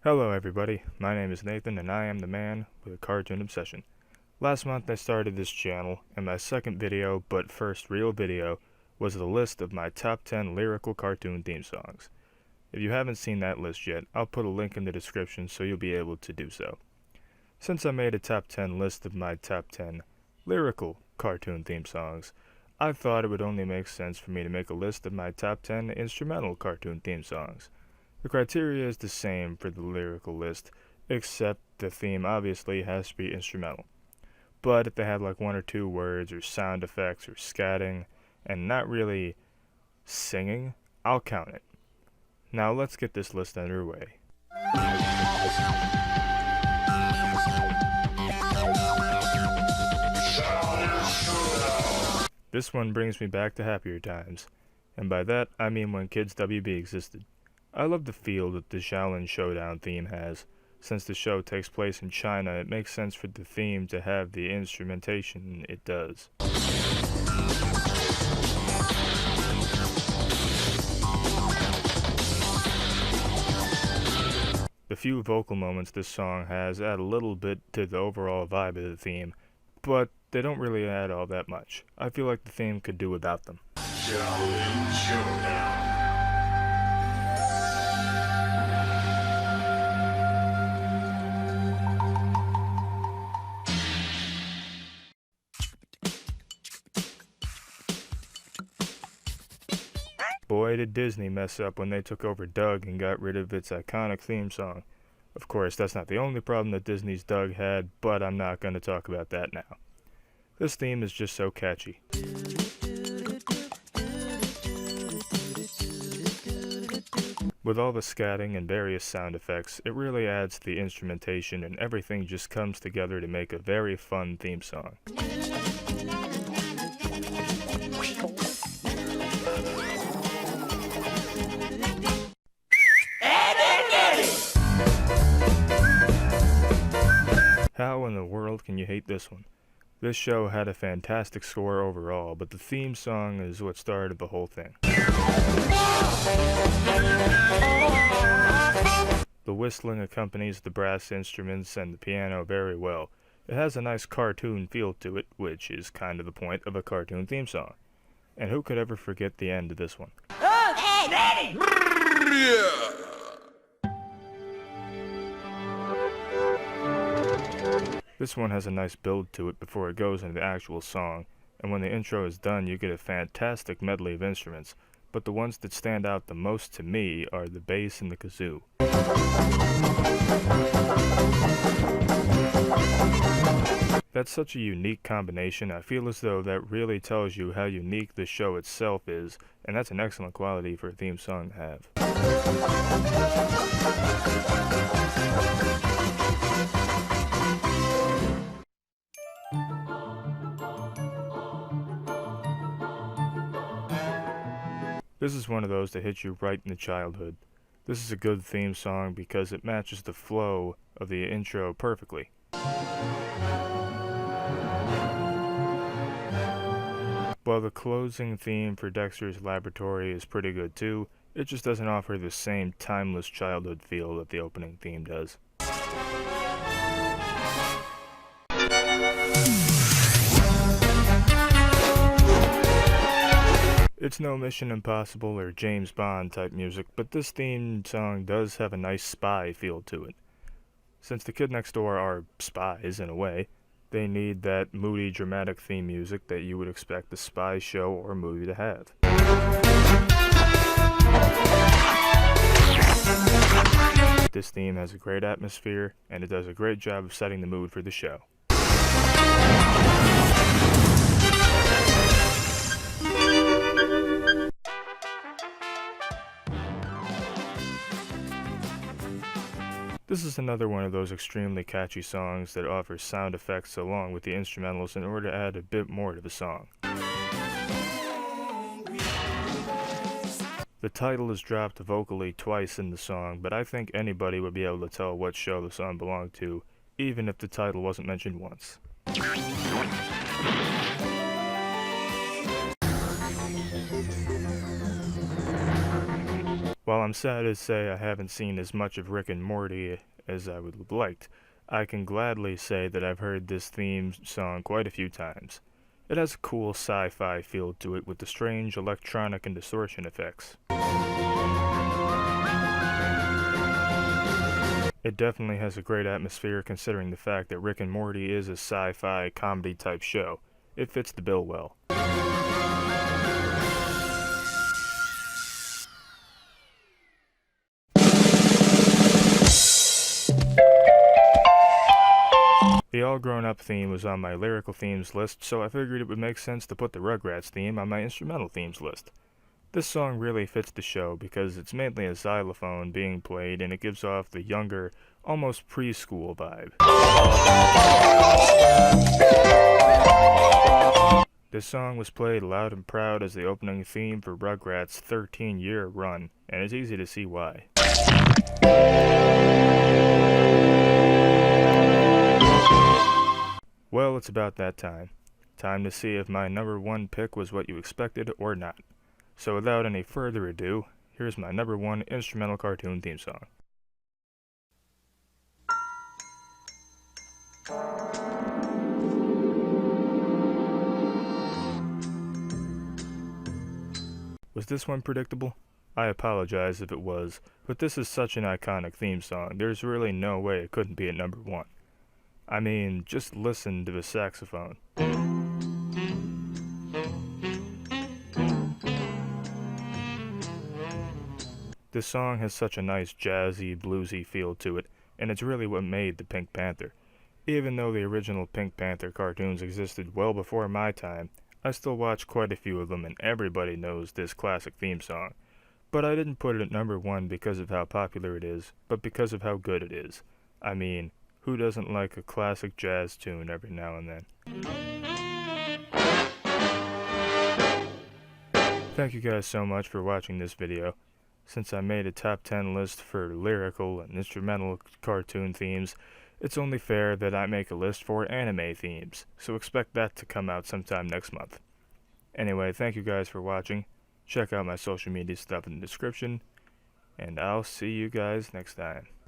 Hello everybody, my name is Nathan and I am the man with a cartoon obsession. Last month I started this channel, and my second video, but first real video, was the list of my top 10 lyrical cartoon theme songs. If you haven't seen that list yet, I'll put a link in the description so you'll be able to do so. Since I made a top 10 list of my top 10 lyrical cartoon theme songs, I thought it would only make sense for me to make a list of my top 10 instrumental cartoon theme songs. The criteria is the same for the lyrical list, except the theme obviously has to be instrumental. But if they have like one or two words or sound effects or scatting, and not really singing, I'll count it. Now let's get this list underway. This one brings me back to happier times, and by that I mean when Kids WB existed. I love the feel that the Shaolin Showdown theme has. Since the show takes place in China, it makes sense for the theme to have the instrumentation it does. The few vocal moments this song has add a little bit to the overall vibe of the theme, but they don't really add all that much. I feel like the theme could do without them. Shaolin Showdown. Boy, did Disney mess up when they took over Doug and got rid of its iconic theme song. Of course, that's not the only problem that Disney's Doug had, but I'm not going to talk about that now. This theme is just so catchy. With all the scatting and various sound effects, it really adds to the instrumentation, and everything just comes together to make a very fun theme song. How in the world can you hate this one? This show had a fantastic score overall, but the theme song is what started the whole thing. The whistling accompanies the brass instruments and the piano very well. It has a nice cartoon feel to it, which is kind of the point of a cartoon theme song. And who could ever forget the end of this one? Ready! This one has a nice build to it before it goes into the actual song, and when the intro is done you get a fantastic medley of instruments, but the ones that stand out the most to me are the bass and the kazoo. That's such a unique combination. I feel as though that really tells you how unique the show itself is, and that's an excellent quality for a theme song to have. This is one of those that hits you right in the childhood. This is a good theme song because it matches the flow of the intro perfectly. While the closing theme for Dexter's Laboratory is pretty good too, it just doesn't offer the same timeless childhood feel that the opening theme does. It's no Mission Impossible or James Bond type music, but this theme song does have a nice spy feel to it. Since the Kid Next Door are spies in a way, they need that moody, dramatic theme music that you would expect a spy show or movie to have. This theme has a great atmosphere, and it does a great job of setting the mood for the show. This is another one of those extremely catchy songs that offers sound effects along with the instrumentals in order to add a bit more to the song. The title is dropped vocally twice in the song, but I think anybody would be able to tell what show the song belonged to, even if the title wasn't mentioned once. While I'm sad to say I haven't seen as much of Rick and Morty as I would have liked, I can gladly say that I've heard this theme song quite a few times. It has a cool sci-fi feel to it with the strange electronic and distortion effects. It definitely has a great atmosphere considering the fact that Rick and Morty is a sci-fi comedy type show. It fits the bill well. The All Grown Up theme was on my lyrical themes list, so I figured it would make sense to put the Rugrats theme on my instrumental themes list. This song really fits the show because it's mainly a xylophone being played and it gives off the younger, almost preschool vibe. This song was played loud and proud as the opening theme for Rugrats' 13-year run, and it's easy to see why. Well, it's about that time. Time to see if my number one pick was what you expected or not. So without any further ado, here's my number one instrumental cartoon theme song. Was this one predictable? I apologize if it was, but this is such an iconic theme song, there's really no way it couldn't be at number one. I mean, just listen to the saxophone. This song has such a nice jazzy, bluesy feel to it, and it's really what made the Pink Panther. Even though the original Pink Panther cartoons existed well before my time, I still watch quite a few of them and everybody knows this classic theme song. But I didn't put it at number one because of how popular it is, but because of how good it is. I mean, who doesn't like a classic jazz tune every now and then? Thank you guys so much for watching this video. Since I made a top 10 list for lyrical and instrumental cartoon themes, it's only fair that I make a list for anime themes, so expect that to come out sometime next month. Anyway, thank you guys for watching. Check out my social media stuff in the description, and I'll see you guys next time.